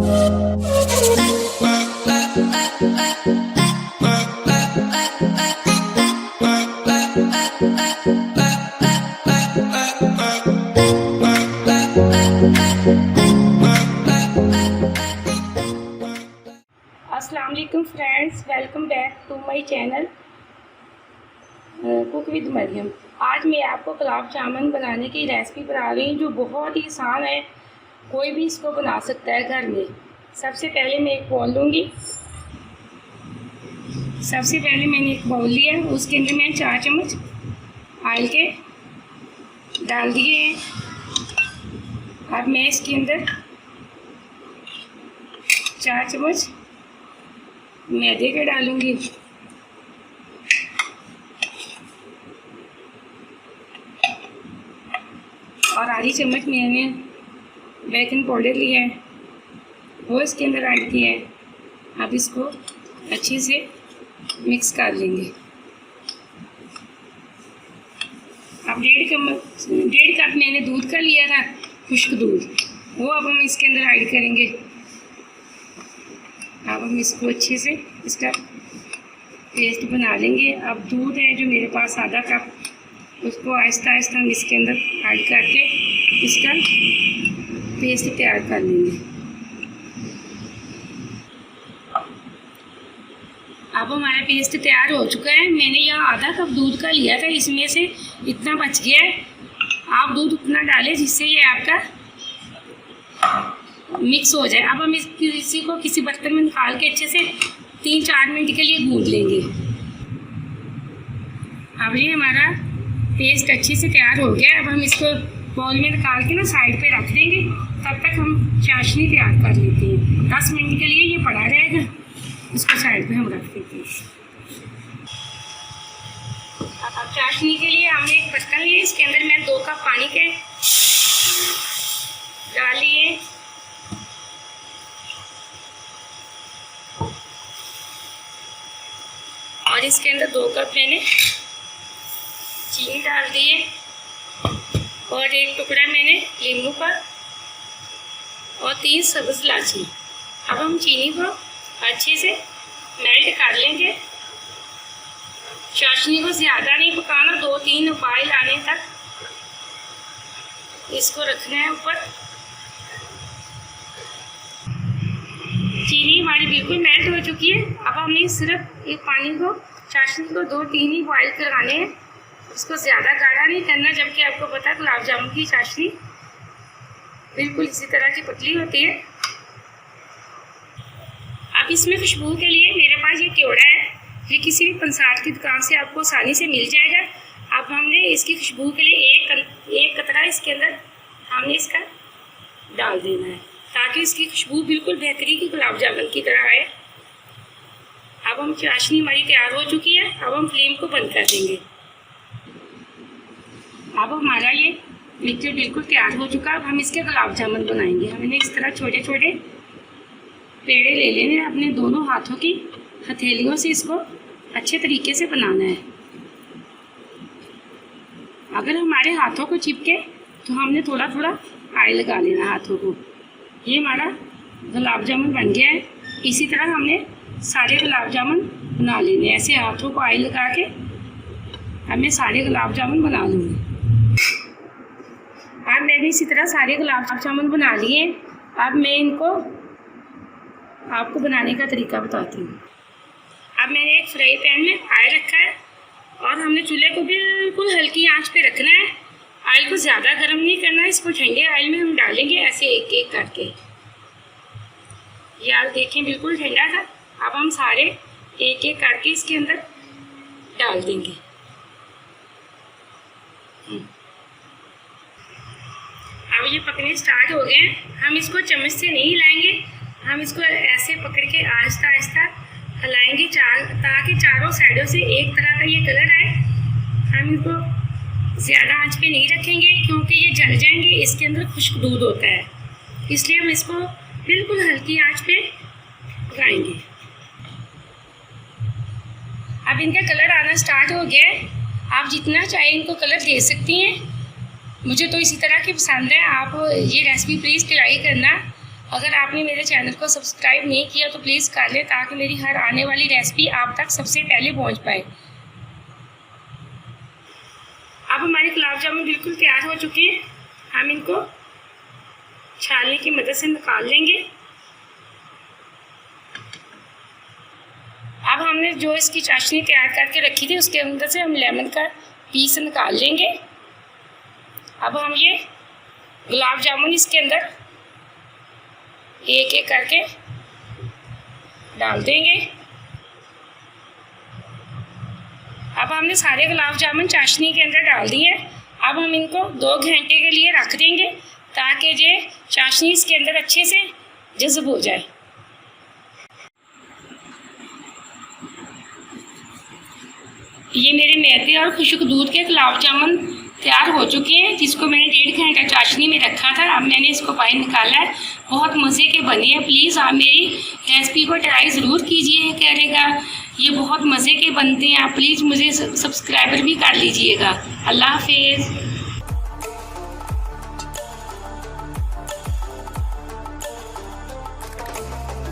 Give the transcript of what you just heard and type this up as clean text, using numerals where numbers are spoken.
अस्सलाम वालेकुम friends, welcome back to my channel cook with Mariam. आज मैं आपको गुलाब जामुन बनाने की रेसिपी बना रही हूँ जो बहुत ही आसान है, कोई भी इसको बना सकता है घर में। सबसे पहले मैं एक बाउल लूँगी। सबसे पहले मैंने एक बाउल लिया, उसके अंदर मैं 4 चम्मच ऑयल के डाल दिए हैं। अब मैं इसके अंदर 4 चम्मच मैदे के डालूंगी और आधी चम्मच मैंने बेकिंग पाउडर लिया है, वो इसके अंदर ऐड किया है। अब इसको अच्छे से मिक्स कर लेंगे। अब 1.5 कप मैंने दूध का लिया था, खुश्क दूध, वो अब हम इसके अंदर ऐड करेंगे। अब हम इसको अच्छे से इसका पेस्ट बना लेंगे। अब दूध है जो मेरे पास आधा कप, उसको आहिस्ता आहिस्ता हम इसके अंदर ऐड करके इसका पेस्ट तैयार कर लेंगे। अब हमारा पेस्ट तैयार हो चुका है। मैंने यहाँ आधा कप दूध का लिया था, इसमें से इतना बच गया है। आप दूध उतना डालें जिससे ये आपका मिक्स हो जाए। अब हम इसी को किसी बर्तन में निकाल के अच्छे से 3-4 मिनट के लिए गूंद लेंगे। अब ये हमारा पेस्ट अच्छे से तैयार हो गया। अब हम इसको बाउल में निकाल के ना साइड पे रख देंगे। तब तक हम चाशनी तैयार कर लेते हैं। 10 मिनट के लिए ये पड़ा रहेगा, इसको साइड पे हम रख देते हैं। अब चाशनी के लिए हमने एक बर्तन लिया, इसके अंदर मैं 2 कप पानी के डाल लिए और इसके अंदर 2 कप मैंने चीनी डाल दिए और 1 टुकड़ा मैंने नींबू का और 3 सब्ज़ इलायची। अब हम चीनी को अच्छे से मेल्ट कर लेंगे। चाशनी को ज़्यादा नहीं पकाना, 2-3 उबाल आने तक इसको रखना है ऊपर। चीनी हमारी बिल्कुल मेल्ट हो चुकी है। अब हमने सिर्फ एक पानी को, चाशनी को 2-3 ही बॉयल कराने हैं, इसको ज़्यादा गाढ़ा नहीं करना। जबकि आपको पता है गुलाब जामुन की चाशनी बिल्कुल इसी तरह की पतली होती है। अब इसमें खुशबू के लिए मेरे पास ये केवड़ा है, ये किसी भी पंसार की दुकान से आपको आसानी से मिल जाएगा। अब हमने इसकी खुशबू के लिए एक कतरा इसके अंदर हमने इसका डाल देना है, ताकि इसकी खुशबू बिल्कुल बेहतरीन की गुलाब जामुन की तरह आए। अब हम चाशनी हमारी तैयार हो चुकी है। अब हम फ्लेम को बंद कर देंगे। अब हमारा ये मिक्सचर बिल्कुल तैयार हो चुका है। अब हम इसके गुलाब जामुन बनाएंगे। हमने इस तरह छोटे छोटे पेड़े ले लेने हैं, अपने दोनों हाथों की हथेलियों से इसको अच्छे तरीके से बनाना है। अगर हमारे हाथों को चिपके तो हमने थोड़ा थोड़ा ऑयल लगा लेना हाथों को। ये हमारा गुलाब जामुन बन गया है। इसी तरह हमने सारे गुलाब जामुन बना लेने, ऐसे हाथों को ऑयल लगा के अब मैं सारे गुलाब जामुन बना लूँगी। अब मैंने इसी तरह सारे गुलाब जामुन बना लिए। अब मैं इनको आपको बनाने का तरीका बताती हूँ। अब मैंने एक फ्राई पैन में ऑयल रखा है और हमने चूल्हे को बिल्कुल हल्की आंच पे रखना है। ऑयल को ज़्यादा गर्म नहीं करना, इसको ठंडे ऑयल में हम डालेंगे ऐसे एक एक करके। ये ऑयल देखें बिल्कुल ठंडा था। अब हम सारे एक एक करके इसके अंदर डाल देंगे। अब ये पकने स्टार्ट हो गए हैं। हम इसको चम्मच से नहीं हिलाएंगे, हम इसको ऐसे पकड़ के आहिस्ता आहिस्ता हिलाएंगे ताकि चारों साइडों से एक तरह का ये कलर आए। हम इनको ज़्यादा आंच पे नहीं रखेंगे क्योंकि ये जल जाएंगे, इसके अंदर खुश्क दूध होता है, इसलिए हम इसको बिल्कुल हल्की आंच पे पकाएंगे। अब इनका कलर आना स्टार्ट हो गया है। आप जितना चाहे इनको कलर दे सकती हैं। मुझे तो इसी तरह की पसंद है। आप ये रेसिपी प्लीज़ ट्राई करना अगर आपने मेरे चैनल को सब्सक्राइब नहीं किया तो प्लीज़ कर लें, ताकि मेरी हर आने वाली रेसिपी आप तक सबसे पहले पहुंच पाए। अब हमारे गुलाब जामुन बिल्कुल तैयार हो चुके हैं। हम इनको छालनी की मदद से निकाल लेंगे। अब हमने जो इसकी चाशनी तैयार करके रखी थी उसके अंदर से हम लेमन का पीस निकाल लेंगे। अब हम ये गुलाब जामुन इसके अंदर एक एक करके डाल देंगे। अब हमने सारे गुलाब जामुन चाशनी के अंदर डाल दिए हैं। अब हम इनको 2 घंटे के लिए रख देंगे, ताकि ये चाशनी इसके अंदर अच्छे से जज़ब हो जाए। ये मेरे मैदे और खुश्क दूध के गुलाब जामुन तैयार हो चुके हैं, जिसको मैंने 1.5 घंटा चाशनी में रखा था। अब मैंने इसको बाहर निकाला है। बहुत मज़े के बने हैं। प्लीज़ आप मेरी रेसिपी को ट्राई ज़रूर कीजिए करेगा। ये बहुत मज़े के बनते हैं। आप प्लीज़ मुझे सब्सक्राइबर भी कर लीजिएगा। अल्लाह हाफिज़।